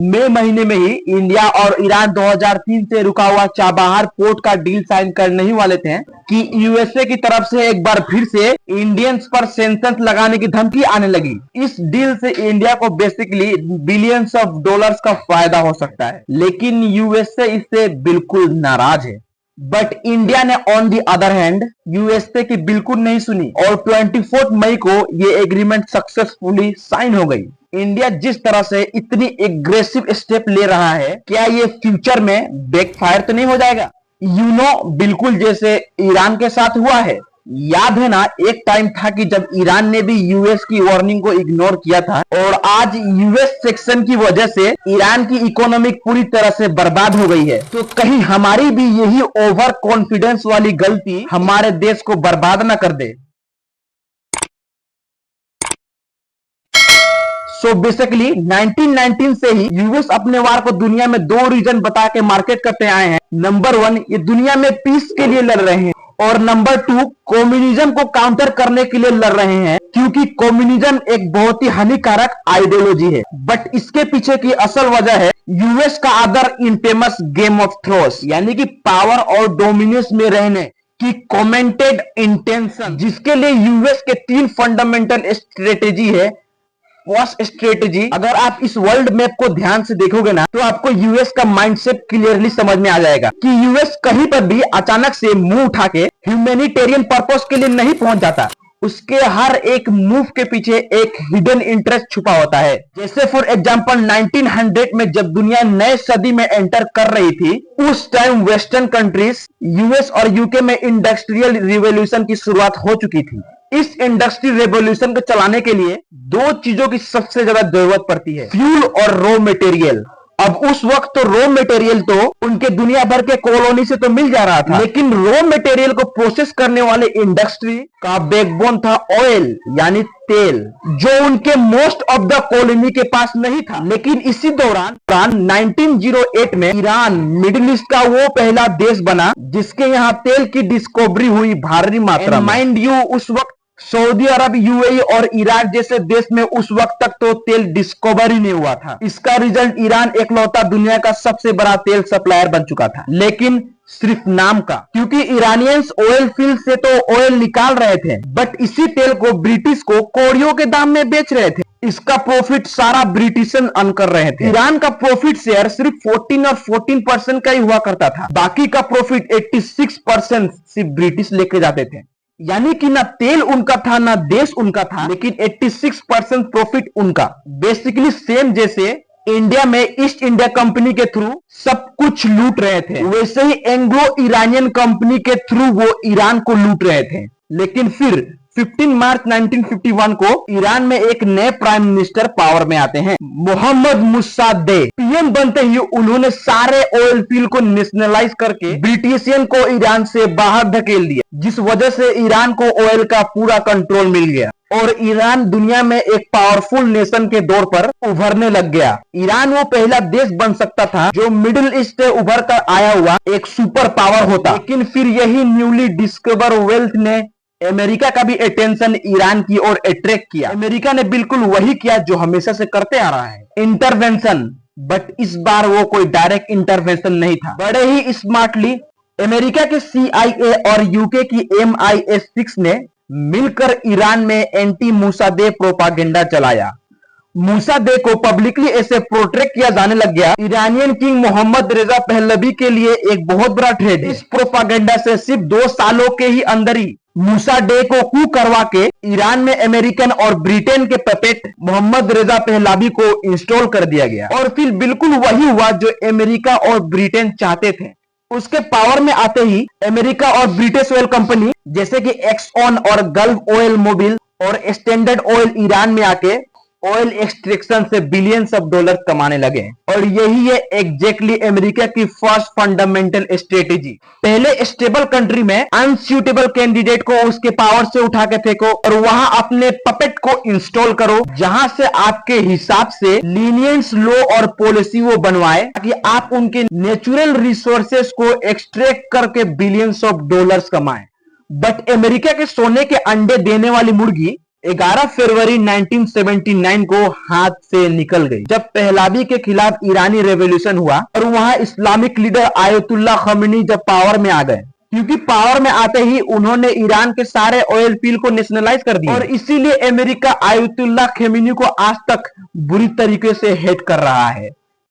मई महीने में ही इंडिया और ईरान 2003 से रुका हुआ चाबहार पोर्ट का डील साइन करने ही वाले थे कि यूएसए की तरफ से एक बार फिर से इंडियंस पर सेंक्शंस लगाने की धमकी आने लगी। इस डील से इंडिया को बेसिकली बिलियंस ऑफ डॉलर्स का फायदा हो सकता है, लेकिन यूएसए इससे बिल्कुल नाराज है। बट इंडिया ने on the other hand USA की बिल्कुल नहीं सुनी और 24 मई को ये एग्रीमेंट सक्सेसफुली साइन हो गई। इंडिया जिस तरह से इतनी एग्रेसिव स्टेप ले रहा है, क्या ये फ्यूचर में बैकफायर तो नहीं हो जाएगा? बिल्कुल जैसे ईरान के साथ हुआ है। याद है ना, एक टाइम था कि जब ईरान ने भी यूएस की वार्निंग को इग्नोर किया था और आज यूएस सेक्शन की वजह से ईरान की इकोनॉमी पूरी तरह से बर्बाद हो गई है। तो कहीं हमारी भी यही ओवर कॉन्फिडेंस वाली गलती हमारे देश को बर्बाद ना कर दे। सो बेसिकली 1919 से ही यूएस अपने वार को दुनिया में दो रीजन बता के मार्केट करते आए हैं। नंबर 1, ये दुनिया में पीस के लिए लड़ रहे हैं और नंबर 2, कम्युनिज्म को काउंटर करने के लिए लड़ रहे हैं, क्योंकि कम्युनिज्म एक बहुत ही हानिकारक आइडियोलॉजी है। बट इसके पीछे की असल वजह है यूएस का other infamous game of thrones, यानी कि पावर और डोमिनेंस में रहने की कमेंटेड इंटेंशन, जिसके लिए यूएस के 3 फंडामेंटल स्ट्रेटेजी है। फर्स्ट स्ट्रेटेजी, अगर आप इस वर्ल्ड मैप को ध्यान से देखोगे ना, तो आपको यूएस का माइंडसेट क्लियरली समझ में आ जाएगा कि यूएस कहीं पर भी अचानक से मुंह उठा के ह्यूमैनिटेरियन पर्पस के लिए नहीं पहुंच जाता। उसके हर एक मूव के पीछे एक हिडन इंटरेस्ट छुपा होता है। जैसे फॉर एग्जांपल 1900 में जब दुनिया नए सदी में एंटर कर रही थी, उस टाइम वेस्टर्न कंट्रीज यूएस और यूके में इंडस्ट्रियल रिवॉल्यूशन की शुरुआत हो चुकी थी। इस इंडस्ट्री रेवोल्यूशन को चलाने के लिए 2 चीजों की सबसे ज्यादा जरूरत पड़ती है, फ्यूल और रॉ मटेरियल। अब उस वक्त तो रॉ मटेरियल तो उनके दुनिया भर के कॉलोनी से तो मिल जा रहा था, लेकिन रॉ मटेरियल को प्रोसेस करने वाले इंडस्ट्री का बैकबोन था ऑयल, यानी तेल, जो उनके मोस्ट ऑफ द कॉलोनी के पास नहीं था। लेकिन इसी दौरान 1908 में ईरान मिडिल ईस्ट का वो पहला देश बना जिसके यहाँ तेल की डिस्कवरी हुई भारी मात्रा में। माइंड यू, उस वक्त सऊदी अरब, यूएई और इराक जैसे देश में उस वक्त तक तो तेल डिस्कवर ही नहीं हुआ था। इसका रिजल्ट ईरान एकलौता दुनिया का सबसे बड़ा तेल सप्लायर बन चुका था, लेकिन सिर्फ नाम का, क्योंकि ईरानियंस ऑयल फील्ड से तो ऑयल निकाल रहे थे, बट इसी तेल को ब्रिटिश को कौड़ियों के दाम में बेच रहे थे। इसका प्रॉफिट सारा ब्रिटिशन अर्न कर रहे थे। ईरान का प्रॉफिट शेयर सिर्फ 14 और 14% का ही हुआ करता था, बाकी का प्रॉफिट 86% सिर्फ ब्रिटिश लेके जाते थे। यानी कि ना तेल उनका था ना देश उनका था, लेकिन 86% प्रॉफिट उनका। बेसिकली सेम जैसे इंडिया में ईस्ट इंडिया कंपनी के थ्रू सब कुछ लूट रहे थे, वैसे ही एंग्लो ईरानियन कंपनी के थ्रू वो ईरान को लूट रहे थे। लेकिन फिर 15 मार्च 1951 को ईरान में एक नए प्राइम मिनिस्टर पावर में आते हैं, मोहम्मद मुसाद्देह। पीएम बनते ही उन्होंने सारे ऑयल फील्ड को नेशनलाइज करके ब्रिटिशियन को ईरान से बाहर धकेल दिया, जिस वजह से ईरान को ऑयल का पूरा कंट्रोल मिल गया और ईरान दुनिया में एक पावरफुल नेशन के दौर पर उभरने लग गया। ईरान वो पहला देश बन सकता था जो मिडिल ईस्ट से उभर कर आया हुआ एक सुपर पावर होता। लेकिन फिर यही न्यूली डिस्कवर वेल्थ ने अमेरिका का भी अटेंशन ईरान की ओर अट्रैक्ट किया। अमेरिका ने बिल्कुल वही किया जो हमेशा से करते आ रहा है, इंटरवेंशन। बट इस बार वो कोई डायरेक्ट इंटरवेंशन नहीं था। बड़े ही स्मार्टली अमेरिका के CIA और यूके की MI6 ने मिलकर ईरान में एंटी मूसादेह प्रोपागेंडा चलाया। मूसादेह को पब्लिकली ऐसे प्रोटेक्ट किया जाने लग गया, ईरानियन किंग मोहम्मद रेजा पहलवी के लिए एक बहुत बड़ा थ्रेट है। इस प्रोपागेंडा से सिर्फ 2 सालों के ही अंदर ही मूसादेह को कू करवा के ईरान में अमेरिकन और ब्रिटेन के पपेट मोहम्मद रेजा पहलवी को इंस्टॉल कर दिया गया। और फिर बिल्कुल वही हुआ जो अमेरिका और ब्रिटेन चाहते थे। उसके पावर में आते ही अमेरिका और ब्रिटिश ऑयल कंपनी जैसे कि एक्सऑन और गल्फ ऑयल मोबिल और स्टैंडर्ड ऑयल ईरान में आके ऑयल एक्सट्रैक्शन से बिलियंस ऑफ डॉलर कमाने लगे। और यही है एग्जैक्टली अमेरिका की फर्स्ट फंडामेंटल स्ट्रेटेजी। पहले स्टेबल कंट्री में अनसूटेबल कैंडिडेट को उसके पावर से उठा के फेंको और वहां अपने पपेट को इंस्टॉल करो, जहां से आपके हिसाब से लीनियंस लॉ और पॉलिसी वो बनवाए ताकि आप उनके नेचुरल रिसोर्सेस को एक्सट्रैक्ट करके बिलियंस ऑफ डॉलर्स कमाएं। बट अमेरिका के सोने के अंडे देने वाली मुर्गी 11 फरवरी 1979 को हाथ से निकल गई, जब पहलवी के खिलाफ ईरानी रेवोल्यूशन हुआ और वहां इस्लामिक लीडर आयतुल्ला खमेनी जब पावर में आ गए, क्योंकि पावर में आते ही उन्होंने ईरान के सारे ऑयल फील्ड को नेशनलाइज कर दिया और इसीलिए अमेरिका आयतुल्ला खमेनी को आज तक बुरी तरीके से हेट कर रहा है।